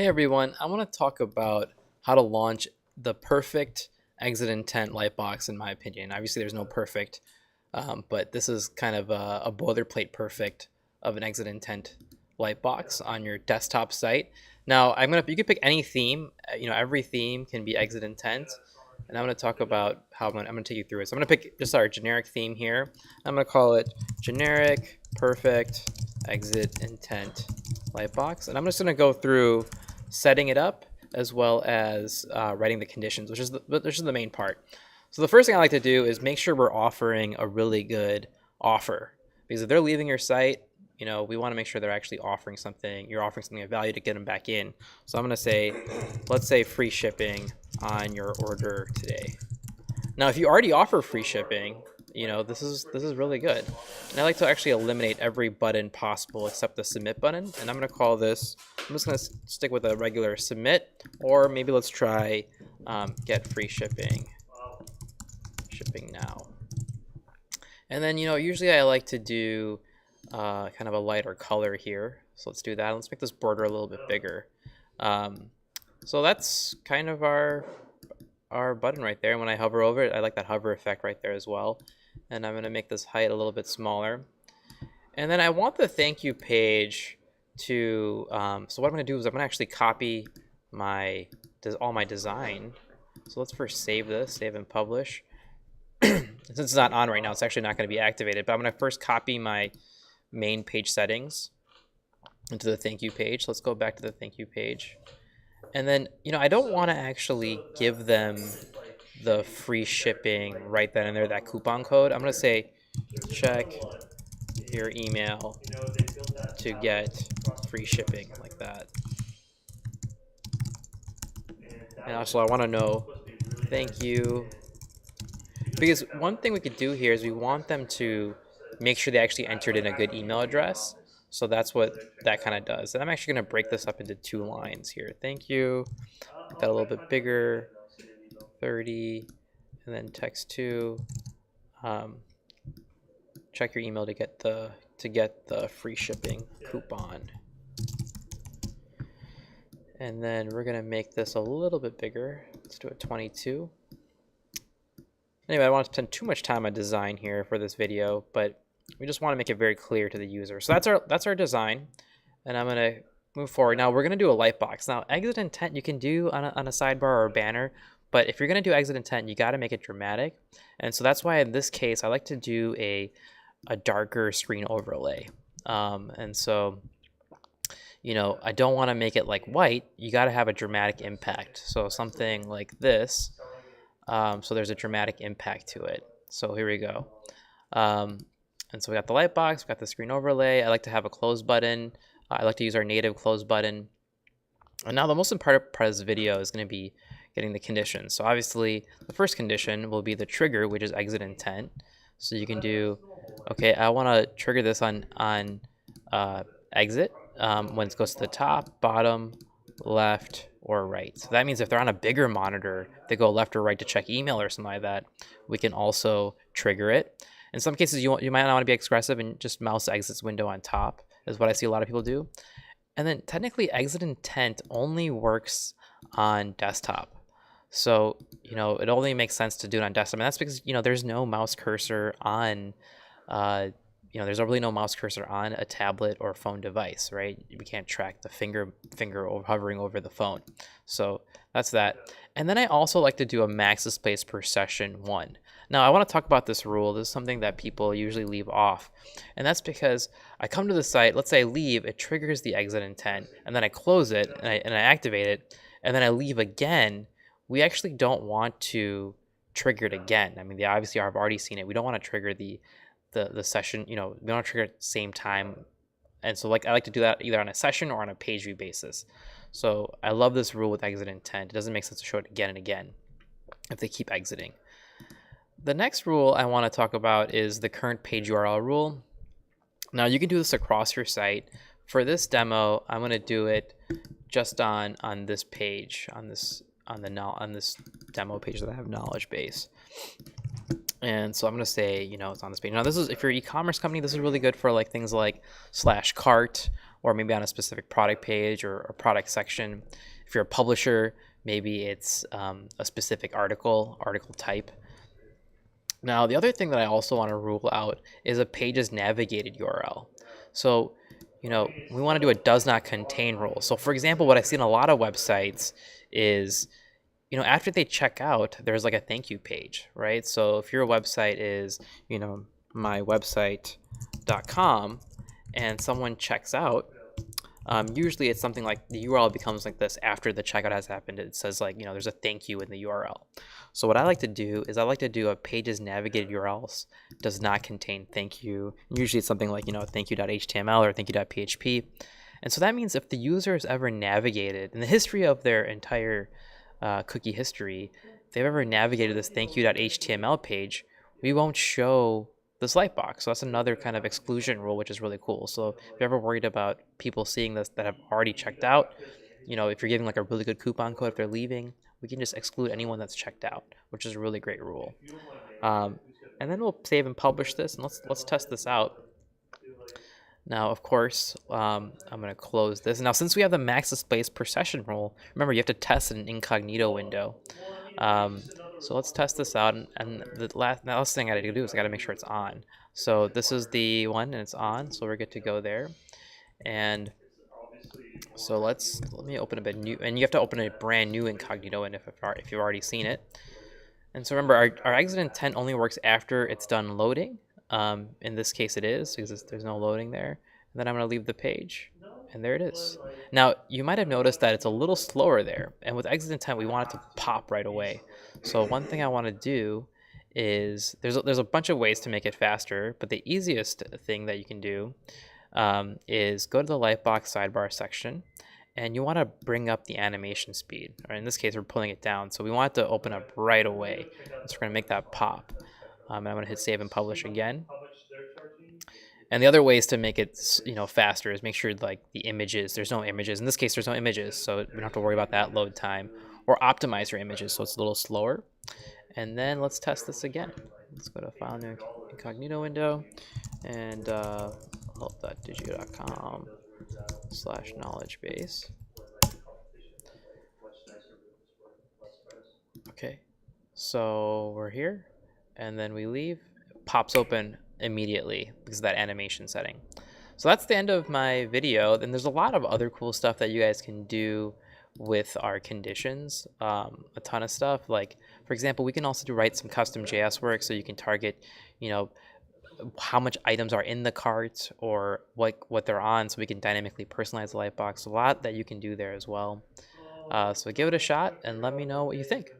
Hey everyone, I want to talk about how to launch the perfect exit intent Lightbox in my opinion. Obviously there's no perfect, but this is kind of a boilerplate perfect of an exit intent Lightbox on your desktop site. Now you can pick any theme, every theme can be exit intent. And I'm going to talk about how I'm going to take you through it. So I'm going to pick just our generic theme here. I'm going to call it generic perfect exit intent Lightbox. And I'm just going to go through setting it up as well as writing the conditions, which is the main part. So the first thing I like to do is make sure we're offering a really good offer, because if they're leaving your site, we want to make sure they're actually offering something. You're offering something of value to get them back in. So I'm going to say, let's say free shipping on your order today. Now, if you already offer free shipping, this is really good. And I like to actually eliminate every button possible except the submit button. And I'm going to call this, I'm just going to stick with a regular submit, or maybe let's try get free shipping now. And then, usually I like to do kind of a lighter color here. So let's do that. Let's make this border a little bit bigger. So that's kind of our button right there. And when I hover over it, I like that hover effect right there as well. And I'm going to make this height a little bit smaller. And then I want the thank you page to, so what I'm going to do is I'm going to actually copy all my design. So let's first save this, save and publish. Since it's not on right now, it's actually not going to be activated, but I'm going to first copy my main page settings into the thank you page. Let's go back to the thank you page. And then, I don't want to actually give them the free shipping right then and there, that coupon code. I'm going to say, check your email to get free shipping, like that. And also I want to know, thank you. Because one thing we could do here is we want them to make sure they actually entered in a good email address. So that's what that kind of does. And I'm actually going to break this up into 2 lines here. Thank you. Make that a little bit bigger. 30. And then text 2. Check your email to get the free shipping coupon. And then we're going to make this a little bit bigger. Let's do it 22. Anyway, I don't want to spend too much time on design here for this video, but we just want to make it very clear to the user. So that's our design, and I'm going to move forward. Now we're going to do a lightbox. Now exit intent you can do on a sidebar or a banner, but if you're going to do exit intent, you got to make it dramatic. And so that's why in this case I like to do a darker screen overlay. And so I don't want to make it like white. You got to have a dramatic impact. So something like this. So there's a dramatic impact to it. So here we go. And so we got the lightbox, we got the screen overlay. I like to have a close button. I like to use our native close button. And now the most important part of this video is going to be getting the conditions. So obviously the first condition will be the trigger, which is exit intent. So you can do, okay, I want to trigger this on exit when it goes to the top, bottom, left, or right. So that means if they're on a bigger monitor, they go left or right to check email or something like that, we can also trigger it. In some cases, you might not want to be aggressive and just mouse exits window on top, is what I see a lot of people do. And then technically exit intent only works on desktop. So, it only makes sense to do it on desktop. And that's because, there's no mouse cursor on, there's really no mouse cursor on a tablet or phone device, right? We can't track the finger hovering over the phone. So that's that. And then I also like to do a max displays per session 1. Now I want to talk about this rule. This is something that people usually leave off. And that's because I come to the site, let's say I leave, it triggers the exit intent, and then I close it and I activate it, and then I leave again. We actually don't want to trigger it again. I mean, obviously I've already seen it. We don't want to trigger the session, we don't want to trigger at the same time. And so I like to do that either on a session or on a page view basis. So I love this rule with exit intent. It doesn't make sense to show it again and again if they keep exiting. The next rule I want to talk about is the current page URL rule. Now you can do this across your site. For this demo, I'm going to do it just on this page, on this demo page that I have knowledge base. And so I'm going to say, it's on this page. Now this is, if you're an e-commerce company, this is really good for things like /cart or maybe on a specific product page or a product section. If you're a publisher, maybe it's a specific article type. Now, the other thing that I also want to rule out is a page's navigated URL. So, we want to do a does not contain rule. So, for example, what I see in a lot of websites is, after they check out, there's like a thank you page, right? So, if your website is, mywebsite.com and someone checks out, usually it's something like the URL becomes like this after the checkout has happened. It says like, there's a thank you in the URL. So what I like to do is I like to do a page's navigated URLs does not contain thank you. Usually it's something like, thank you.html or thank you.php. And so that means if the user has ever navigated in the history of their entire cookie history, if they've ever navigated this thank you.html page, we won't show this Lightbox. So that's another kind of exclusion rule, which is really cool. So if you're ever worried about people seeing this that have already checked out, if you're giving like a really good coupon code if they're leaving, we can just exclude anyone that's checked out, which is a really great rule. And then we'll save and publish this, and let's test this out. Now, of course, I'm going to close this. Now, since we have the max displays per session rule, remember you have to test in an incognito window. So let's test this out, and the last thing I got to do is I got to make sure it's on. So this is the one, and it's on, so we're good to go there. And so let me open a new, and you have to open a brand new incognito window if you've already seen it. And so remember, our exit intent only works after it's done loading. In this case, it is because there's no loading there. And then I'm going to leave the page, and there it is. Now, you might have noticed that it's a little slower there, and with exit intent, we want it to pop right away. So one thing I want to do is there's a bunch of ways to make it faster, but the easiest thing that you can do is go to the Lightbox sidebar section, and you want to bring up the animation speed. Or in this case, we're pulling it down, so we want it to open up right away. So we're going to make that pop. And I'm going to hit save and publish again. And the other ways to make it, faster is make sure like the images, there's no images. In this case, there's no images, so we don't have to worry about that load time. Or optimize your images so it's a little slower. And then let's test this again. Let's go to File New Incognito window and help.digioh.com/knowledge base. Okay, so we're here, and then we leave. It pops open immediately because of that animation setting. So that's the end of my video. Then there's a lot of other cool stuff that you guys can do with our conditions. A ton of stuff. Like, for example, we can also write some custom JS work so you can target, how much items are in the cart or what they're on, so we can dynamically personalize the Lightbox. A lot that you can do there as well. So give it a shot and let me know what you think.